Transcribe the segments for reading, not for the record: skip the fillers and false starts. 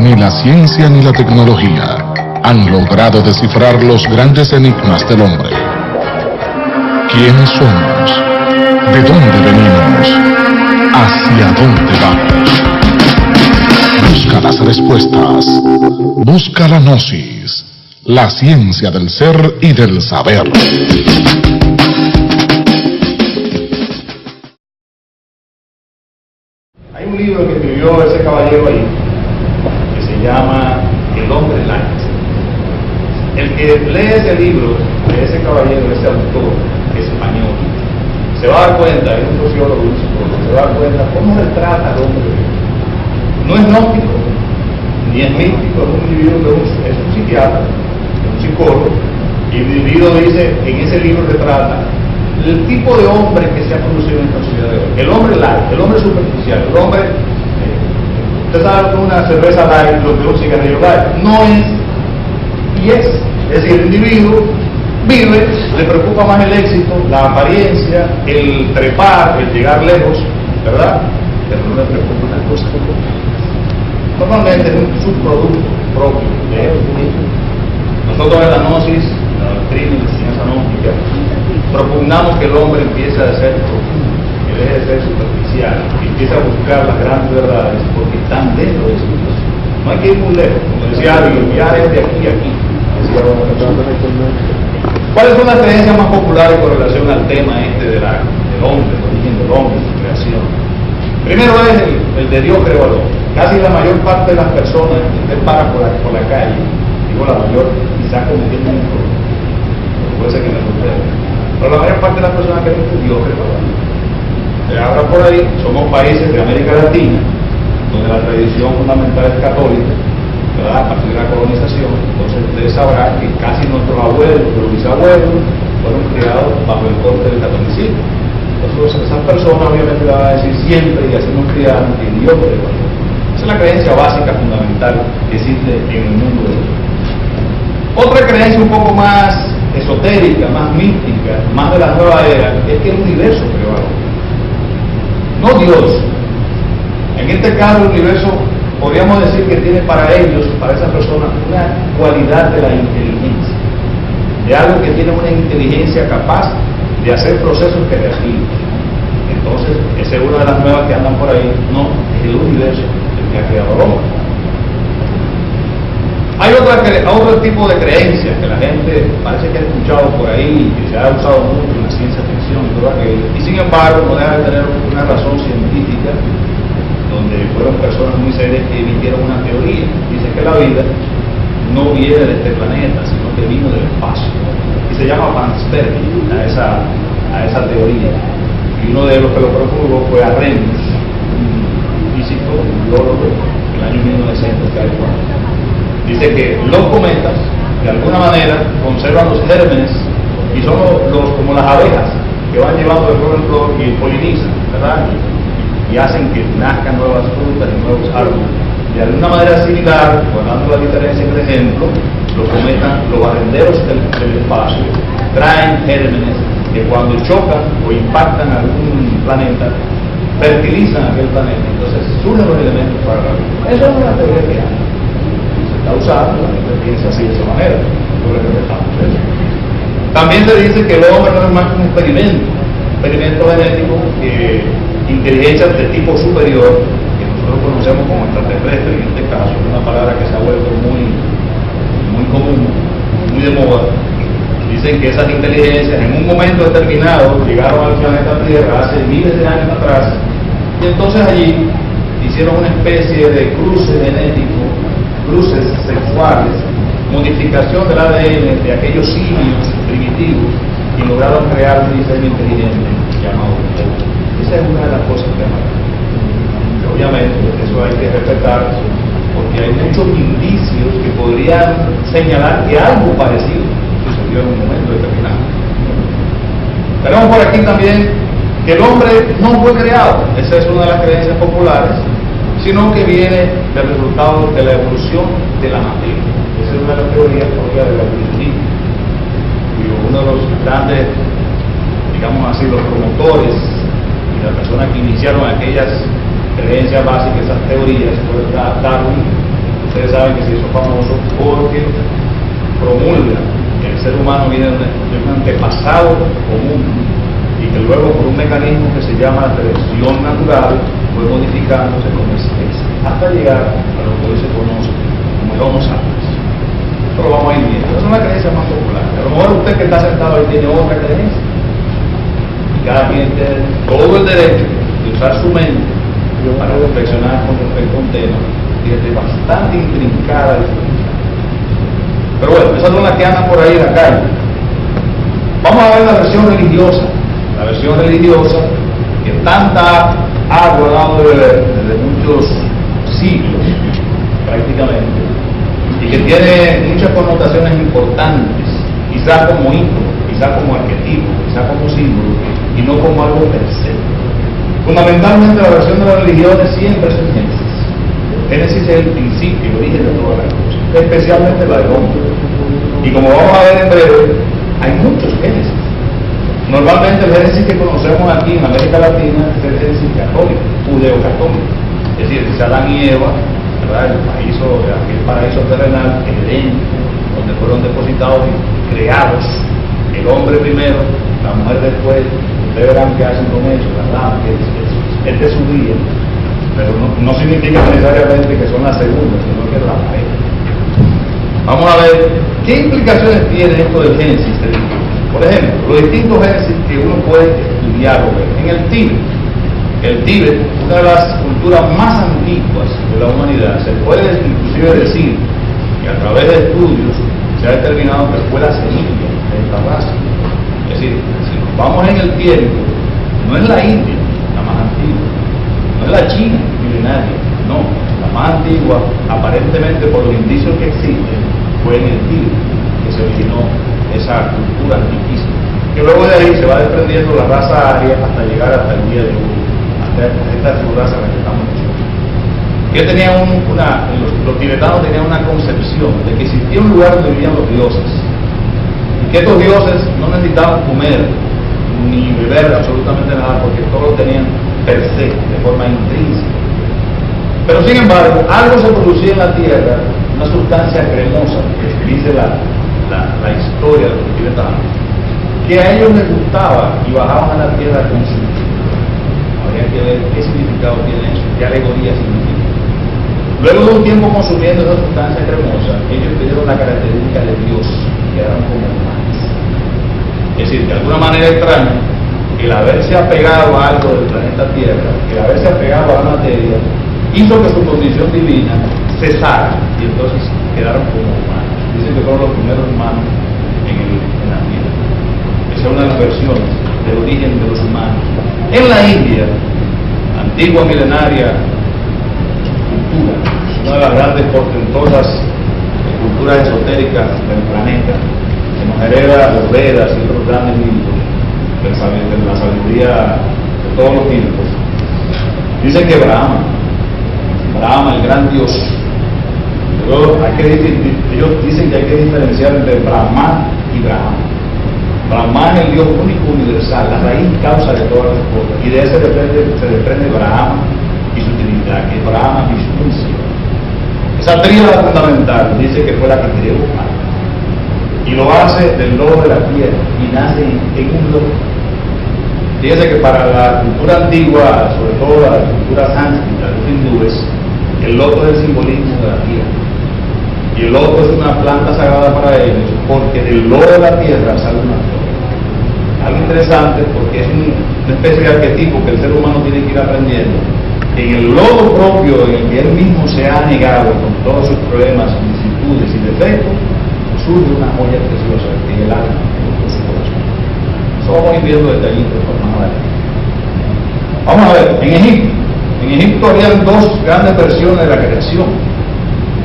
Ni la ciencia ni la tecnología han logrado descifrar los grandes enigmas del hombre. ¿Quiénes somos? ¿De dónde venimos? ¿Hacia dónde vamos? Busca las respuestas. Busca la gnosis, la ciencia del ser y del saber. Hay un libro que escribió ese caballero ahí, que se llama El hombre light. El que lee ese libro, de ese caballero, ese autor español, se va a dar cuenta, es un sociólogo, un psicólogo, se va a dar cuenta cómo retrata al hombre. No es gnóstico, ni es místico, es un individuo, es un psiquiatra, es un psicólogo, y el individuo dice, en ese libro retrata el tipo de hombre que se ha producido en esta sociedad de hoy. El hombre light, el hombre superficial, el hombre, usted sabe que una cerveza light, lo que un cigarrillo light, no es, y es decir, el individuo vive, le preocupa más el éxito, la apariencia, el trepar, el llegar lejos, ¿verdad? Pero no le preocupa una cosa. Normalmente es un subproducto propio de él. Nosotros en la gnosis, en la doctrina y la enseñanza gnóstica, propugnamos que el hombre empiece a ser profundo, que deje de ser superficial, que empiece a buscar las grandes verdades, porque están dentro de su vida. No hay que ir muy lejos, como decía Ari, viajar es de aquí a aquí. ¿Cuáles son las creencias más populares con relación al tema del hombre, el origen del hombre, su creación? Primero es el de Dios creó al hombre. Casi la mayor parte de las personas que usted para por la calle, digo la mayor, quizás cometiendo un error, puede ser que me sorprenda, pero la mayor parte de las personas creen que Dios creó al hombre. Ahora por ahí somos países de América Latina, donde la tradición fundamental es católica, ¿verdad? A partir de la colonización. Entonces ustedes sabrán que casi nuestros abuelos, los bisabuelos, fueron criados bajo el corte del catolicismo. Entonces esas personas obviamente le van a decir siempre, y así nos criaron, que Dios creó al hombre. Esa es la creencia básica, fundamental, que existe en el mundo de hoy. Otra creencia un poco más esotérica, más mística, más de la nueva era, es que el universo creó al hombre, no Dios. En este caso el universo, podríamos decir que tiene para ellos, para esas personas, una cualidad de la inteligencia, de algo que tiene una inteligencia capaz de hacer procesos creativos. Entonces, esa es una de las nuevas que andan por ahí. No, es el universo el que ha creado al hombre. Hay otro tipo de creencias que la gente parece que ha escuchado por ahí, que se ha usado mucho en la ciencia ficción y todo aquello, y sin embargo no deja de tener una razón científica, donde fueron personas muy serias que emitieron una teoría. Dice que la vida no viene de este planeta, sino que vino del espacio. Y se llama Panspermia a esa teoría. Y uno de los que lo propuso fue Arrhenius, un físico, un biólogo, en el año 1944. Dice que los cometas, de alguna manera, conservan los gérmenes y son como las abejas que van llevando de flor en flor y polinizan, ¿verdad? Y hacen que nazcan nuevas frutas y nuevos árboles. De alguna manera similar, guardando la diferencia en el ejemplo, los cometas, los barrenderos del espacio, traen gérmenes que cuando chocan o impactan algún planeta, fertilizan aquel planeta, entonces surgen los elementos para la vida. Eso es una teoría que hay. Se está usando, la gente piensa así de esa manera. También se dice que el hombre no es más que un experimento genético, inteligencia de tipo superior, que nosotros conocemos como extraterrestre, en este caso, es una palabra que se ha vuelto muy común, muy de moda. Dicen que esas inteligencias en un momento determinado llegaron al planeta Tierra hace miles de años atrás, y entonces allí hicieron una especie de cruce genético, cruces sexuales, modificación del ADN de aquellos simios primitivos, y lograron crear un diseño inteligente llamado hombre. Esa es una de las cosas que obviamente eso hay que respetar, porque hay muchos indicios que podrían señalar que algo parecido sucedió en un momento determinado. Tenemos por aquí también que el hombre no fue creado, esa es una de las creencias populares, sino que viene del resultado de la evolución de la materia. Esa es una de las teorías propias del evolucionismo, y uno de los grandes, digamos así, los promotores y las personas que iniciaron aquellas creencias básicas, esas teorías, fue Darwin, Ustedes saben que se hizo famoso porque promulga que el ser humano viene de un antepasado común y que luego por un mecanismo que se llama selección natural fue modificándose como especie hasta llegar a lo que hoy se conoce como el Homo sapiens. Esto lo vamos a ir viendo. Esa es una creencia más popular. A lo mejor usted que está sentado ahí tiene otra creencia. Y cada quien tiene todo el derecho de usar su mente para reflexionar con respecto a un tema que es bastante intrincada y complicada. Pero bueno, esas son las que andan por ahí en la calle. Vamos a ver la versión religiosa. La versión religiosa que tanta agua ha dado desde muchos siglos, prácticamente, y que tiene muchas connotaciones importantes, quizás como ícono, quizás como arquetipo, quizás como símbolo, y no como algo per se. Fundamentalmente la versión de las religiones siempre es el Génesis. Génesis es el principio, el origen de todas las cosas, especialmente la del hombre. Y como vamos a ver en breve, hay muchos Génesis. Normalmente el Génesis que conocemos aquí en América Latina es el Génesis católico, judeo-católico. Es decir, es Adán y Eva, ¿verdad? Aquel paraíso terrenal, el Edén, donde fueron depositados y creados el hombre primero, la mujer después. Ustedes verán qué hacen con eso, ¿verdad? Que es de su día, pero no significa necesariamente que son las segundas, sino que es la pareja. Vamos a ver qué implicaciones tiene esto del Génesis. Por ejemplo, los distintos Génesis que uno puede estudiar o ver. En el Tíbet, una de las culturas más antiguas de la humanidad, se puede inclusive decir que a través de estudios se ha determinado que fue la semilla de esta raza. Es decir, si nos vamos en el tiempo, no es la India la más antigua, no es la China milenaria, no, la más antigua, aparentemente por los indicios que existen, fue en el Tíbet que se originó esa cultura antiquísima, que luego de ahí se va desprendiendo la raza aria hasta llegar hasta el día de hoy, hasta esta raza en la que estamos nosotros. Que tenían los tibetanos tenían una concepción de que existía un lugar donde vivían los dioses, y que estos dioses no necesitaban comer ni beber absolutamente nada porque todos lo tenían per se, de forma intrínseca. Pero sin embargo, algo se producía en la tierra, una sustancia cremosa, que dice la historia de los tibetanos, que a ellos les gustaba y bajaban a la tierra a consumir. Habría que ver qué significado tiene eso, qué alegoría significa. Luego de un tiempo consumiendo esa sustancia cremosa, ellos tuvieron la característica de Dios, que eran como humanos. Es decir, de alguna manera extraña, el haberse apegado a algo del planeta Tierra, el haberse apegado a la materia, hizo que su condición divina cesara y entonces quedaron como humanos. Dicen que fueron los primeros humanos en la Tierra. Esa es una de las versiones del origen de los humanos. En la India, antigua milenaria cultura, una de las grandes portentosas culturas esotéricas del planeta, que nos hereda los Vedas y otros grandes libros de la sabiduría de todos los tiempos. Dicen que Brahma, el gran Dios, ellos dicen que hay que diferenciar entre Brahman y Brahma. Brahman es el Dios único, universal, la raíz y causa de todas las cosas, y de ese se desprende Brahma y su Trinidad, que es Brahma, Vishnu y Shiva. Esa tríada fundamental dice que fue la que creó y lo hace del lodo de la tierra y nace en un lodo. Fíjense que para la cultura antigua, sobre todo la cultura sánscrita, los hindúes, el loto es el simbolismo de la tierra. Y el loto es una planta sagrada para ellos, porque del lodo de la tierra sale una flor. Algo interesante, porque es una especie de arquetipo que el ser humano tiene que ir aprendiendo. En el lodo propio, en el que él mismo se ha negado con todos sus problemas, vicisitudes y defectos, surge una joya preciosa que es el alma, con su corazón. Eso vamos a ir viendo detallitos más adelante. Vamos a ver, en Egipto habían dos grandes versiones de la creación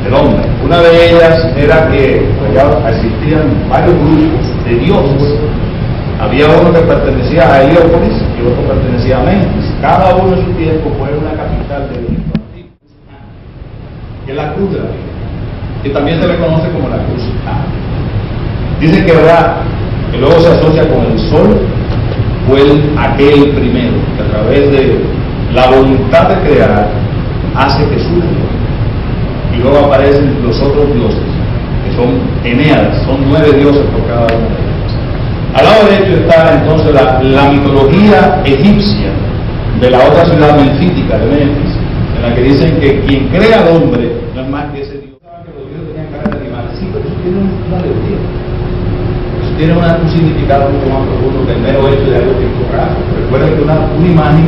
del hombre. Una de ellas era que allá existían varios grupos de dioses. Había uno que pertenecía a Heliópolis y otro pertenecía a Memphis. Cada uno en su tiempo fue una capital del Egipto antiguo, que es la cruz de la vida, que también se le conoce como la cruz. Dicen que Ra, que luego se asocia con el sol, fue aquel primero que a través de la voluntad de crear hace que surja. y luego aparecen los otros dioses, que son Eneadas, son 9 dioses por cada uno de ellos. Al lado derecho está entonces la mitología egipcia de la otra ciudad menfítica de Memphis, en la que dicen que quien crea al hombre no es más que ese dios. Saben que los dioses tenían cara de animales, sí, pero eso tiene una teoría. Eso tiene un significado mucho más profundo que el mero hecho de algo pictográfico. Recuerden que una imagen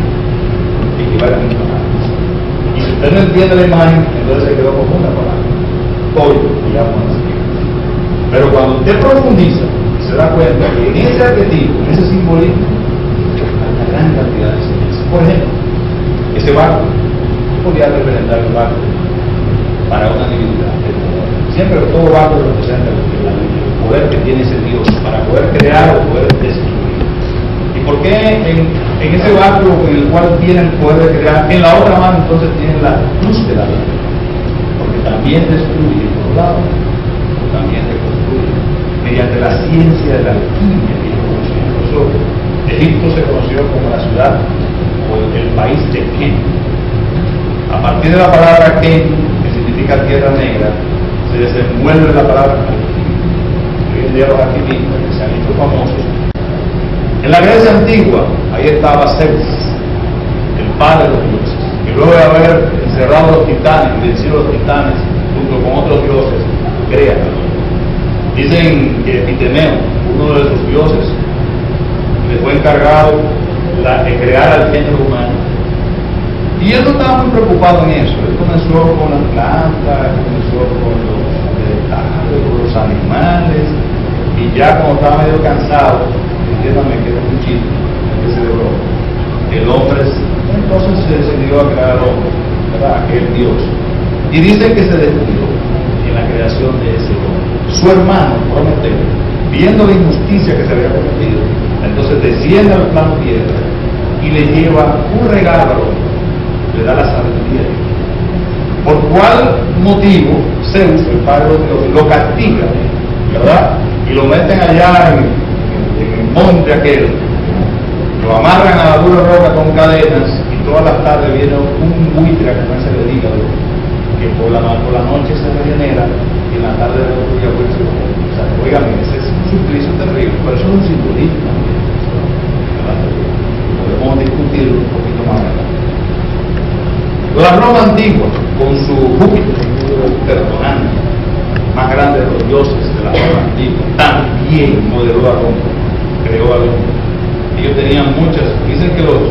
equivale a mucho más. Y si usted no entiende la imagen, entonces se quedó como una palabra. Pollo, digamos así. Pero cuando usted profundiza, se da cuenta que en ese arquetipo, en ese simbolismo, hay una gran cantidad de enseñanzas. Por ejemplo, ese barco podría representar el barco para una divinidad. Siempre todo barco representa el poder que tiene ese Dios para poder crear o poder destruir. ¿Y por qué en ese barco en el cual tiene el poder de crear, en la otra mano entonces tiene la luz de la vida? Porque también destruye por un lado, también reconstruye mediante la ciencia de la alquimia que ellos conocían. Por eso Egipto se conoció como la ciudad o el país de Ken. A partir de la palabra Ken, que significa tierra negra, se desenvuelve la palabra alquimia. Hoy en día los alquimistas que se han hecho famosos. En la Grecia antigua, ahí estaba Zeus, el padre de los dioses, que luego de haber encerrado los titanes y vencido los titanes junto con otros dioses, crea al hombre. Dicen que Epitemeo, uno de sus dioses, le fue encargado de crear al género humano. Y él no estaba muy preocupado en eso. Él comenzó con las plantas, comenzó con los vegetales, con los animales, y ya cuando estaba medio cansado, entiéndame que era un chiste, que se logró. El hombre entonces se decidió a crear al hombre, ¿verdad? Aquel Dios. Y dice que se descuidó en la creación de ese hombre. Su hermano, Prometeo, viendo la injusticia que se había cometido, entonces desciende al plano tierra y le lleva un regalo al hombre, le da la sabiduría. ¿Por cuál motivo Zeus, el padre de Dios, lo castiga, verdad? Y lo meten allá en el monte aquel, lo amarran a la dura roca con cadenas y todas las tardes viene un buitre a comerse el hígado, que por la noche se regenera y en la tarde del otro día vuelve a comer. O sea, oigan, ese es un suplicio terrible, pero eso es un simbolismo también, ¿verdad? Podemos discutirlo un poquito más adelante. La Roma antigua, con su Júpiter, más grande de los dioses de la Roma antigua, también modeló al hombre, creó al hombre. Ellos tenían muchas, dicen que los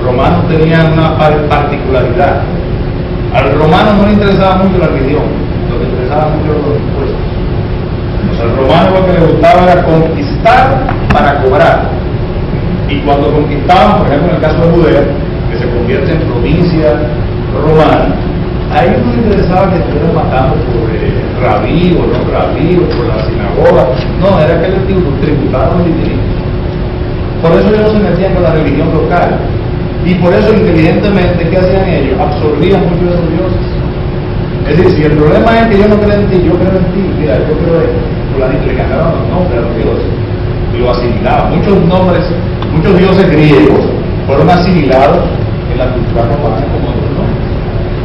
romanos tenían una particularidad. Al romano no le interesaba mucho la religión, lo que le interesaba mucho eran los impuestos. O sea, al romano lo que le gustaba era conquistar para cobrar. Y cuando conquistaban, por ejemplo en el caso de Judea, que se convierte en provincia romana, a ellos no les interesaba que estuvieran matando por rabí o no rabí o por la sinagoga. No, era que les tributaron los distintos. Por eso ellos no se metían con la religión local. Y por eso inteligentemente, ¿qué hacían ellos? Absorbían muchos de los dioses. Es decir, si el problema es que yo no creo en ti, yo creo en ti, mira, yo creo en fulanito, le cambiaban los nombres a los dioses y lo asimilaban. Muchos nombres, muchos dioses griegos fueron asimilados en la cultura romana como otros nombres,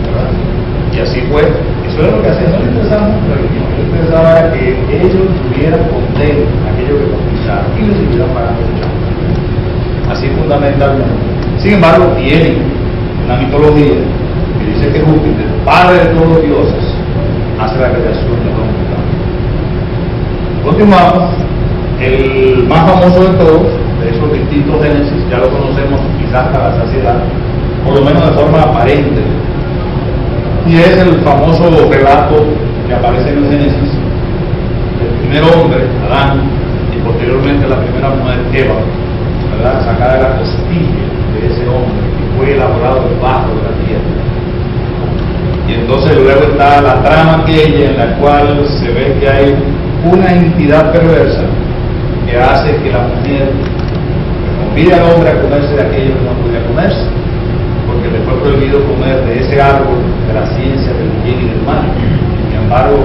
¿verdad? Y así fue. Eso era lo que hacían. No les interesaba mucho la religión, les interesaba que ellos tuvieran contentos aquello que conquistaron y les siguieran pagando el chavo. Así fundamentalmente. Sin embargo, tiene una mitología que dice que Júpiter, padre de todos los dioses, hace la creación del hombre. Continuamos, el más famoso de todos, de esos distintos Génesis, ya lo conocemos quizás hasta la saciedad, por lo menos de forma aparente, y es el famoso relato que aparece en el Génesis, del primer hombre, Adán, y posteriormente la primera mujer, Eva, ¿verdad? Sacada de la costilla de ese hombre que fue elaborado debajo de la tierra. Y entonces luego está la trama aquella en la cual se ve que hay una entidad perversa que hace que la mujer convide al hombre a comerse de aquello que no podía comerse, porque le fue prohibido comer de ese árbol de la ciencia del bien y del mal. Sin embargo,